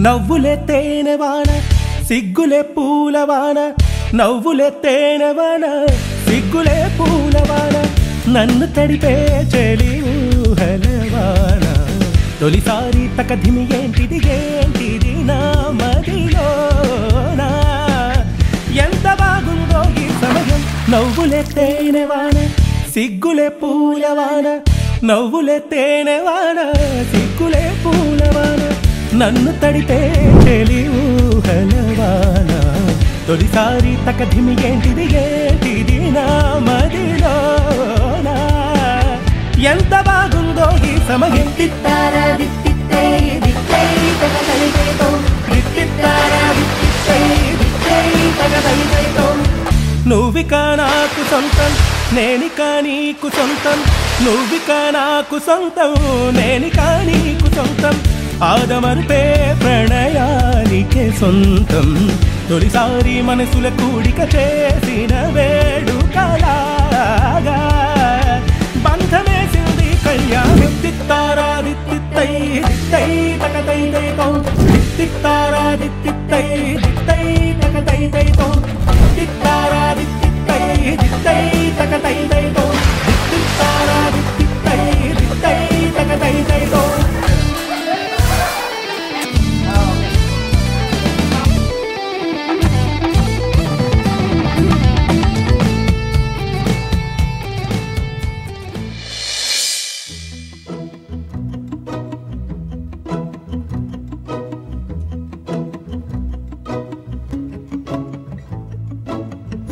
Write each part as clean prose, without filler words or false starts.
నవ్వులే తేనెవాన సిగ్గులే పూలవాన నవ్వులే తేనెవాన సిగ్గులే పూలవాన నన్ను తడిపే చెలి ఊహలవాన తొలిసారి తకధిమి ఏంటిది ఏంటిది నా మదిలోనా ఎంత బాగుందో ఈ సమయం నవ్వులే తేనెవాన సిగ్గులే పూలవాన నవ్వులే తేనెవాన సిగ్గులే పూలవాన నన్ను తడిపే చెలి ఊహలవాన తొలిసారి తకధిమి ఏంటిది ఏంటిది నా మదిలోనా ఎంత బాగుందో ఈ సమయం తిత్తారా దిత్తిత్తై దిత్తై తగదైతో దిత్తిత్తారా దిత్తిత్తై దిత్తై తగదైతో నువ్విక నాకు సొంతం నేనిక నీకు సొంతం నువ్విక నాకు సొంతం నేనిక నీకు సొంతం ఆదమర్పే ప్రణయానికే సొంతం తొలిసారి మనసుల కూడిక చేసిన వేడుకలాగా బంధమేసింది కళ్యాణి తిత్తారా దిత్తిత్తై దిత్తై తగదైతో దిత్తిత్తారా దిత్తిత్తై దిత్తై తగదైతో దిత్తారా దిత్తిత్తై దిత్తై తగదైతో దిత్తిత్తారా దిత్తిత్తై దిత్తై తగదైతో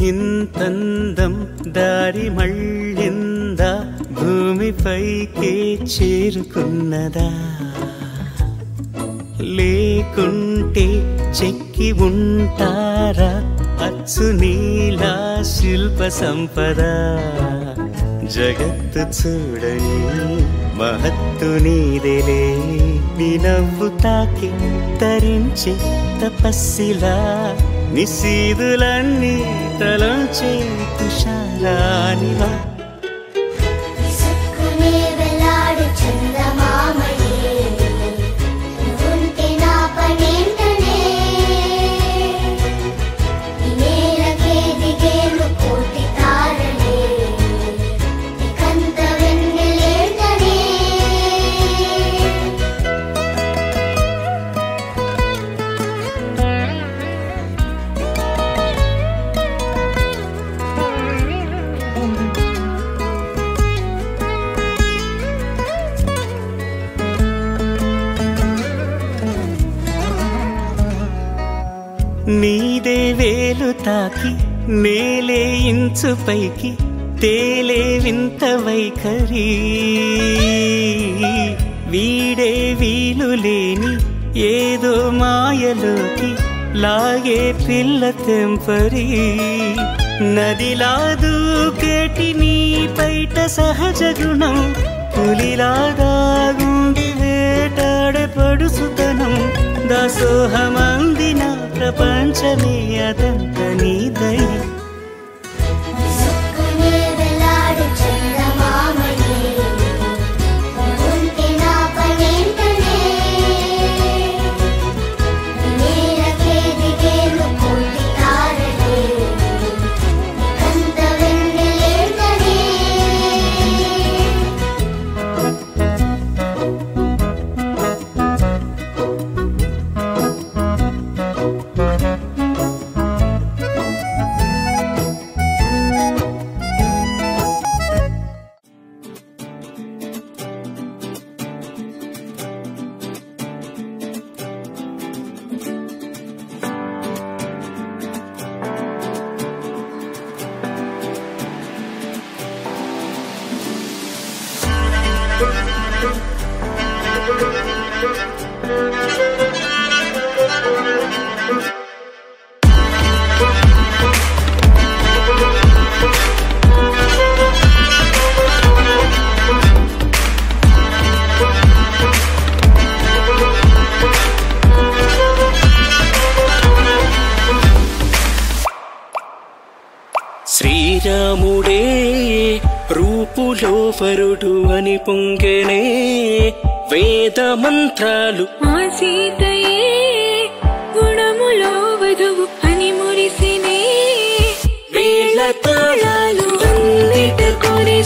ఇంతందం దారి మళ్ళిందా భూమిపైకే చేరుకున్నదా లేకుంటే చెక్కి ఉంటారా అచ్చు నీలా శిల్ప సంపద జగత్తు చూడని మహత్తు నీదేలే నీ నవ్వు తాకి తరించే తపస్సిలా నిశీదులన్నీ తలంచే తుషారానివా నీదే వేలు తాకి నేలే ఇంచు పైకి తేలే వింత వైఖరి వీడే వీలు లేని ఏదో మాయలోకి లాగే పిల్ల తెంపరి నదిలా దూకేటి నీ పైట సహజ గుణం పులిలాగా గుండి వేటాడే పడుసుతనం దాసోహమందిన ప్రపంచమే అదంత నీదై శ్రీరాముడే రూపులో వరుడు అని పొంగెనే వేద మంత్రాలు ఆ సీతయే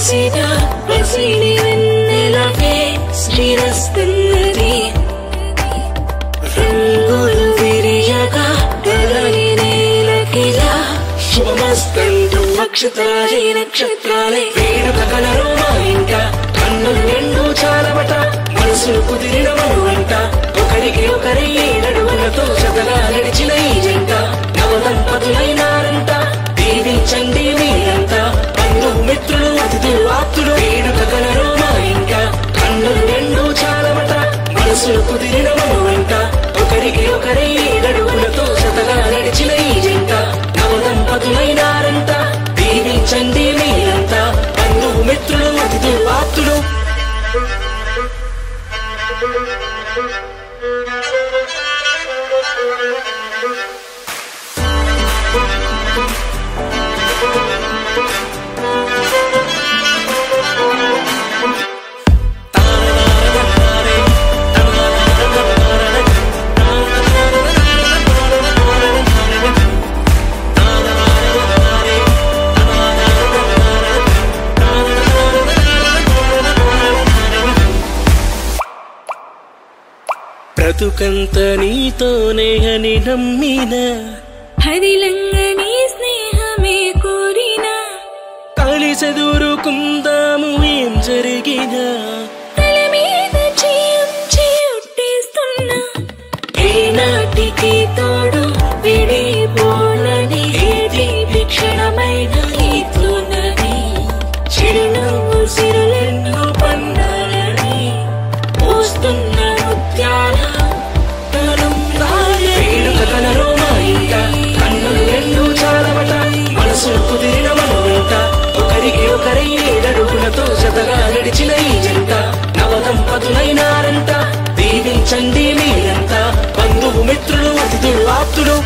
విరిసిన పసిడి వెన్నెలకే శ్రీరస్తున్నది రంగులు విరియగా తెలని నేలకిలా శుభమస్తంటూ నక్షత్రాలే నక్షత్రాలే వేడుక కలరు మా ఇంట కన్నులు రెండు చాలబట మనసులు కుదిరిన మనువంట ఒకరికి ఒకరి ఏడడుగులతో జతగా నడిచిన ఈ జంట నవదంపతులైనారంట దీవించండి మీరంతా బంధువు మిత్రులు అతిథులు ఆప్తులు వేడుక కలరు మా ఇంట కన్నులు రెండు చాలబట మనసులు కుదిరిన మనువంట ఒకరికి ఒకరి ఏడడుగులతో జతగా నడిచిన ఈ జంట నవదంపతులైనారంట దీవించండి మీరంతా బంధువు మిత్రులు అతిథులు ఆప్తులు బ్రతుకంత నీతోనే అని నమ్మిన హరిలంగని స్నేహమే కోరిన కలిసెదురుకుందాము ఏం జరిగినా తల మీద చేయొట్టేస్తున్నా ఏనాటికి తోడు విడిపోనని ఏది విక్షణమైన ఈతున్నది చిరునవ్వు సిరులెన్నో పండాలని పోస్తున్న ముత్యాల వేడుక కలరు మా ఇంట కన్నులు రెండు చాలబట మనసులు కుదిరిన మనువంట ఒకరికి ఒకరి ఏడడుగులతో జతగా నడిచిన ఈ జంట నవదంపతులైనారంట దీవించండి మీరంతా బంధువు మిత్రులు అతిథులు ఆప్తులు